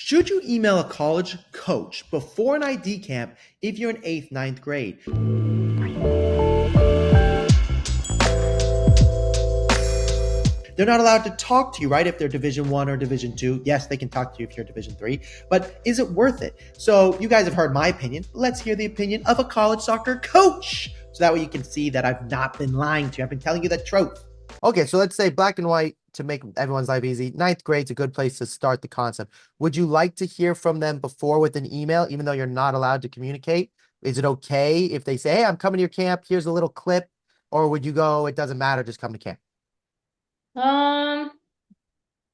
Should you email a college coach before an ID camp if you're in 8th, ninth grade? They're not allowed to talk to you, right? If they're Division 1 or Division 2. Yes, they can talk to you if you're Division 3, but is it worth it? So you guys have heard my opinion. Let's hear the opinion of a college soccer coach. So that way you can see that I've not been lying to you. I've been telling you the truth. Okay, so let's say black and white to make everyone's life easy. Ninth grade's a good place to start the concept. Would you like to hear from them before with an email, even though you're not allowed to communicate? Is it okay if they say, hey, I'm coming to your camp, here's a little clip? Or would you go, it doesn't matter, just come to camp? No,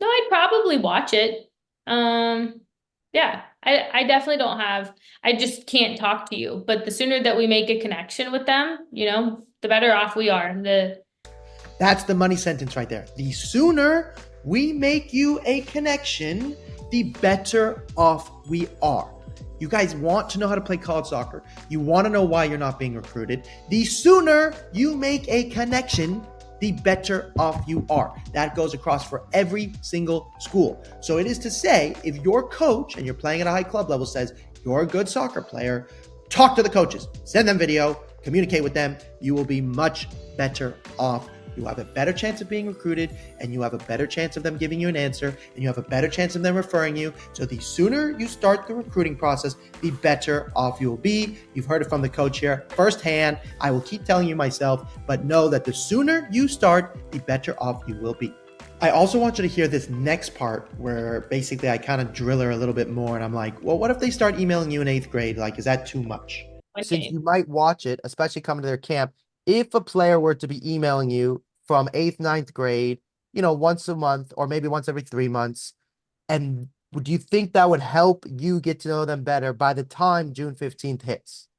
I'd probably watch it. Yeah, I definitely don't have, I just can't talk to you, but the sooner that we make a connection with them, the better off we are. That's the money sentence right there. The sooner we make you a connection, the better off we are. You guys want to know how to play college soccer. You want to know why you're not being recruited. The sooner you make a connection, the better off you are. That goes across for every single school. So it is to say, if your coach, and you're playing at a high club level, says you're a good soccer player, talk to the coaches, send them video, communicate with them. You will be much better off. You have a better chance of being recruited, and you have a better chance of them giving you an answer, and you have a better chance of them referring you. So the sooner you start the recruiting process, the better off you will be. You've heard it from the coach here firsthand. I will keep telling you myself, but know that the sooner you start, the better off you will be. I also want you to hear this next part where basically I kind of drill her a little bit more, and I'm like, well, what if they start emailing you in 8th grade? Like, is that too much? Since you might watch it, especially coming to their camp, if a player were to be emailing you from 8th, ninth grade, once a month or maybe once every 3 months, and do you think that would help you get to know them better by the time June 15th hits?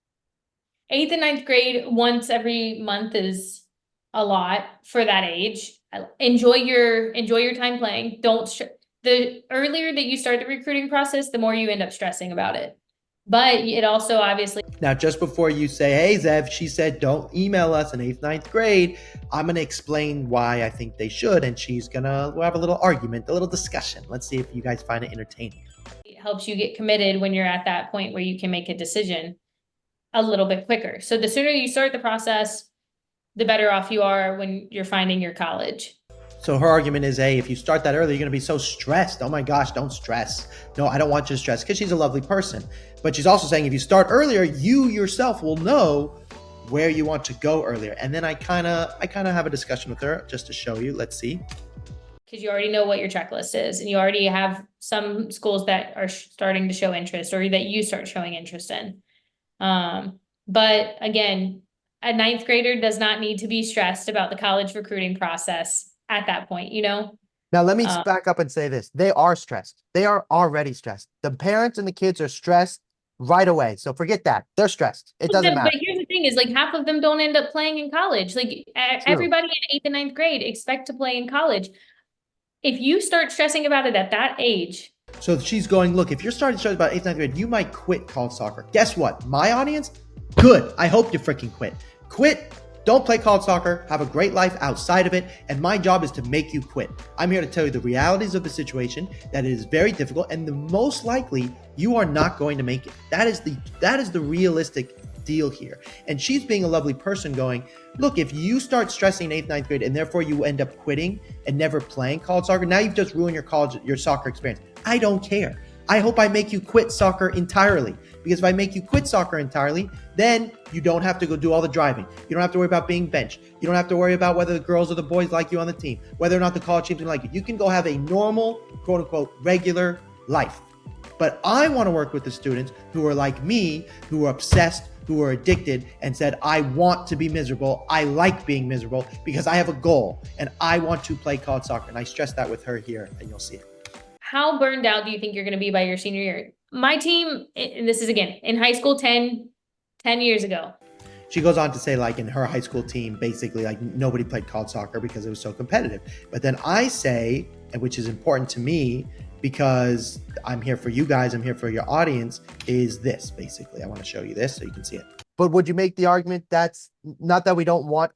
8th and ninth grade, once every month is a lot for that age. Enjoy your time playing. The earlier that you start the recruiting process, the more you end up stressing about it. But it also obviously. Now, just before you say, hey, Zev, she said, don't email us in 8th, ninth grade, I'm going to explain why I think they should. And we'll have a little argument, a little discussion. Let's see if you guys find it entertaining. It helps you get committed when you're at that point where you can make a decision a little bit quicker. So the sooner you start the process, the better off you are when you're finding your college. So her argument is, hey, if you start that early, you're going to be so stressed. Oh my gosh, don't stress. No, I don't want you to stress, because she's a lovely person. But she's also saying if you start earlier, you yourself will know where you want to go earlier. And then I kind of have a discussion with her just to show you. Let's see. Because you already know what your checklist is, and you already have some schools that are starting to show interest, or that you start showing interest in. But again, a ninth grader does not need to be stressed about the college recruiting process at that point, Now, let me back up and say this. They are stressed. They are already stressed. The parents and the kids are stressed right away. So forget that. They're stressed. It doesn't matter. But here's the thing is, like, half of them don't end up playing in college. Like, everybody in 8th and ninth grade expect to play in college. If you start stressing about it at that age. So she's going, look, if you're starting to stress about 8th, ninth grade, you might quit college soccer. Guess what? My audience, good. I hope you freaking quit. Quit. Don't play college soccer, have a great life outside of it, and my job is to make you quit. I'm here to tell you the realities of the situation, that it is very difficult, and the most likely you are not going to make it. That is the realistic deal here. And she's being a lovely person going, look, if you start stressing in 8th, ninth grade, and therefore you end up quitting and never playing college soccer, now you've just ruined your soccer experience. I don't care. I hope I make you quit soccer entirely, because if I make you quit soccer entirely, then you don't have to go do all the driving. You don't have to worry about being benched. You don't have to worry about whether the girls or the boys like you on the team, whether or not the college team's gonna like you. You can go have a normal, quote unquote, regular life. But I want to work with the students who are like me, who are obsessed, who are addicted, and said, I want to be miserable. I like being miserable because I have a goal and I want to play college soccer. And I stress that with her here, and you'll see it. How burned out do you think you're going to be by your senior year? My team, and this is again, in high school 10 years ago. She goes on to say, like, in her high school team, basically, like, nobody played college soccer because it was so competitive. But then I say, and which is important to me, because I'm here for you guys, I'm here for your audience, is this, basically. I want to show you this so you can see it. But would you make the argument that's not that we don't want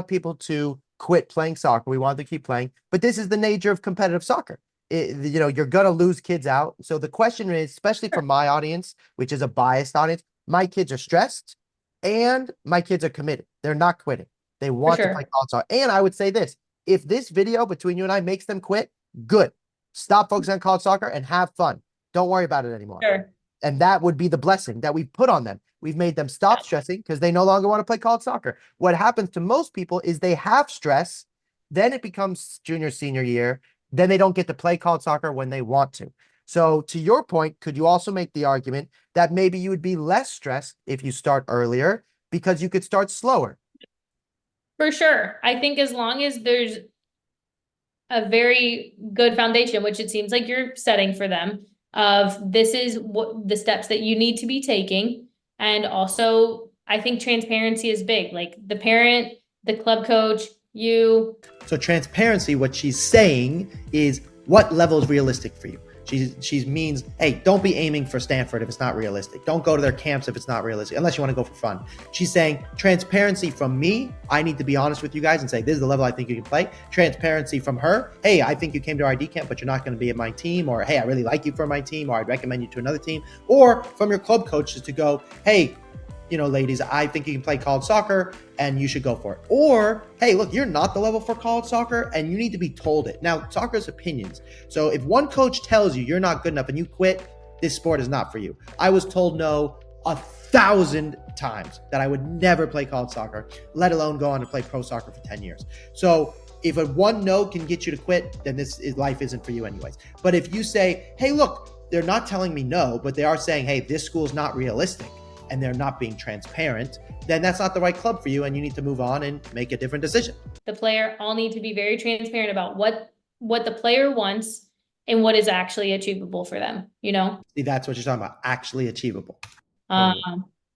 people to quit playing soccer. We want them to keep playing. But this is the nature of competitive soccer. you're going to lose kids out. So the question is, especially for my audience, which is a biased audience, my kids are stressed and my kids are committed. They're not quitting. They want to play college soccer. And I would say this, if this video between you and I makes them quit, good. Stop focusing on college soccer and have fun. Don't worry about it anymore. Sure. And that would be the blessing that we've put on them. We've made them stop stressing because they no longer want to play college soccer. What happens to most people is they have stress, then it becomes junior, senior year, then they don't get to play college soccer when they want to. So to your point, could you also make the argument that maybe you would be less stressed if you start earlier because you could start slower? For sure. I think as long as there's a very good foundation, which it seems like you're setting for them, of this is what the steps that you need to be taking. And also, I think transparency is big. Like the parent, the club coach, you. So transparency, what she's saying is what level is realistic for you. She means, hey, don't be aiming for Stanford if it's not realistic. Don't go to their camps if it's not realistic, unless you want to go for fun. She's saying transparency from me, I need to be honest with you guys and say, this is the level I think you can play. Transparency from her, hey, I think you came to our ID camp, but you're not going to be at my team, or hey, I really like you for my team, or I'd recommend you to another team. Or from your club coaches to go, hey, ladies, I think you can play college soccer and you should go for it. Or, hey, look, you're not the level for college soccer and you need to be told it. Now, soccer is opinions. So if one coach tells you you're not good enough and you quit, this sport is not for you. I was told no 1,000 times that I would never play college soccer, let alone go on to play pro soccer for 10 years. So if a one no can get you to quit, then life isn't for you anyways. But if you say, hey, look, they're not telling me no, but they are saying, hey, this school is not realistic, and they're not being transparent, then that's not the right club for you and you need to move on and make a different decision. The player all need to be very transparent about what the player wants and what is actually achievable for them, See, that's what you're talking about, actually achievable. But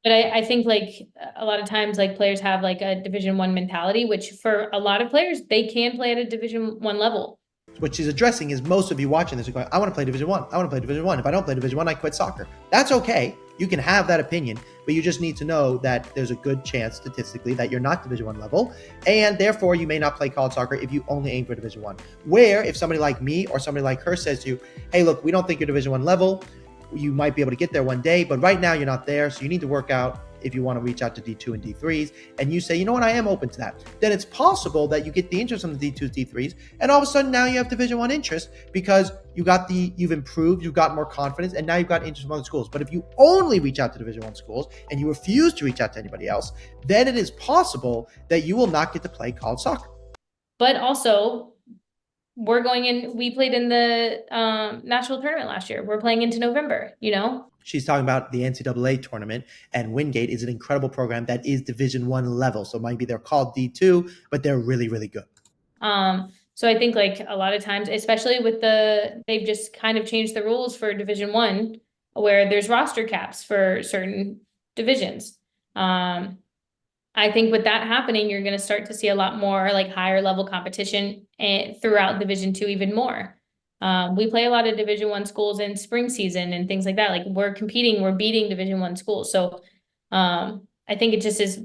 I think like a lot of times like players have like a Division I mentality, which for a lot of players, they can play at a Division I level. What she's addressing is most of you watching this are going, I want to play Division I. I want to play Division I. If I don't play Division I quit soccer. That's okay. You can have that opinion, but you just need to know that there's a good chance statistically that you're not Division I level, and therefore you may not play college soccer if you only aim for Division I. Where if somebody like me or somebody like her says to you, hey, look, we don't think you're Division I level, you might be able to get there one day, but right now you're not there, so you need to work out if you want to reach out to D2 and D3s, and you say, you know what, I am open to that, then it's possible that you get the interest on the D2s, D3s, and all of a sudden now you have Division I interest because you've improved, you've got more confidence, and now you've got interest from other schools. But if you only reach out to Division I schools and you refuse to reach out to anybody else, then it is possible that you will not get to play college soccer. But also, we played in the national tournament last year. We're playing into November, She's talking about the NCAA tournament, and Wingate is an incredible program that is Division I level. So maybe they're called D2, but they're really, really good. So I think like a lot of times, especially with they've just kind of changed the rules for Division I, where there's roster caps for certain divisions. I think with that happening, you're going to start to see a lot more like higher level competition throughout Division II even more. We play a lot of Division I schools in spring season and things like that. Like we're beating Division I schools. So I think it just is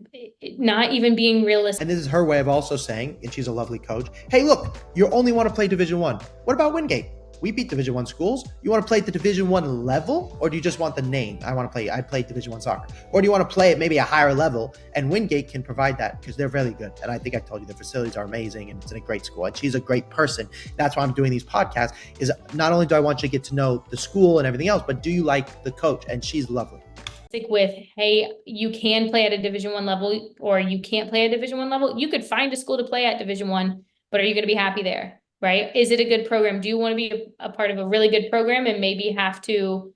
not even being realistic. And this is her way of also saying, and she's a lovely coach, hey, look, you only want to play Division I. What about Wingate? We beat Division I schools. You want to play at the Division I level, or do you just want the name? I play Division I soccer. Or do you want to play at maybe a higher level? And Wingate can provide that because they're really good. And I think I told you the facilities are amazing and it's in a great school. And she's a great person. That's why I'm doing these podcasts, is not only do I want you to get to know the school and everything else, but do you like the coach? And she's lovely. With, hey, you can play at a Division I level or you can't play at Division I level. You could find a school to play at Division I, but are you going to be happy there? Right? Is it a good program? Do you want to be a part of a really good program and maybe have to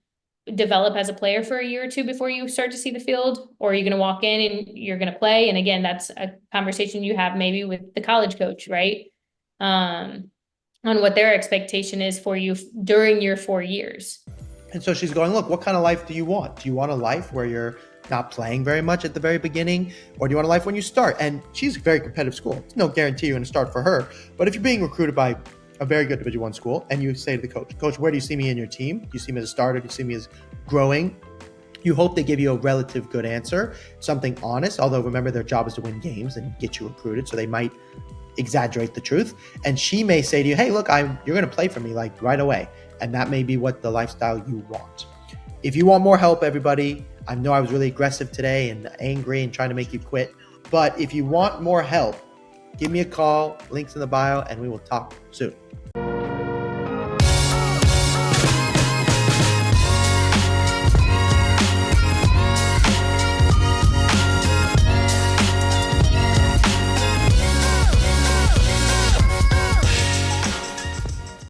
develop as a player for a year or two before you start to see the field? Or are you going to walk in and you're going to play? And again, that's a conversation you have maybe with the college coach, right? On what their expectation is for you during your 4 years. And so she's going, look, what kind of life do you want? Do you want a life where you're not playing very much at the very beginning? Or do you want a life when you start? And she's a very competitive school. It's no guarantee you're going to start for her. But if you're being recruited by a very good Division I school and you say to the coach, where do you see me in your team? Do you see me as a starter? Do you see me as growing? You hope they give you a relative good answer, something honest, although remember their job is to win games and get you recruited, so they might exaggerate the truth. And she may say to you, hey, look, you're going to play for me like right away. And that may be what the lifestyle you want. If you want more help, everybody, I know I was really aggressive today and angry and trying to make you quit. But if you want more help, give me a call, links in the bio, and we will talk soon.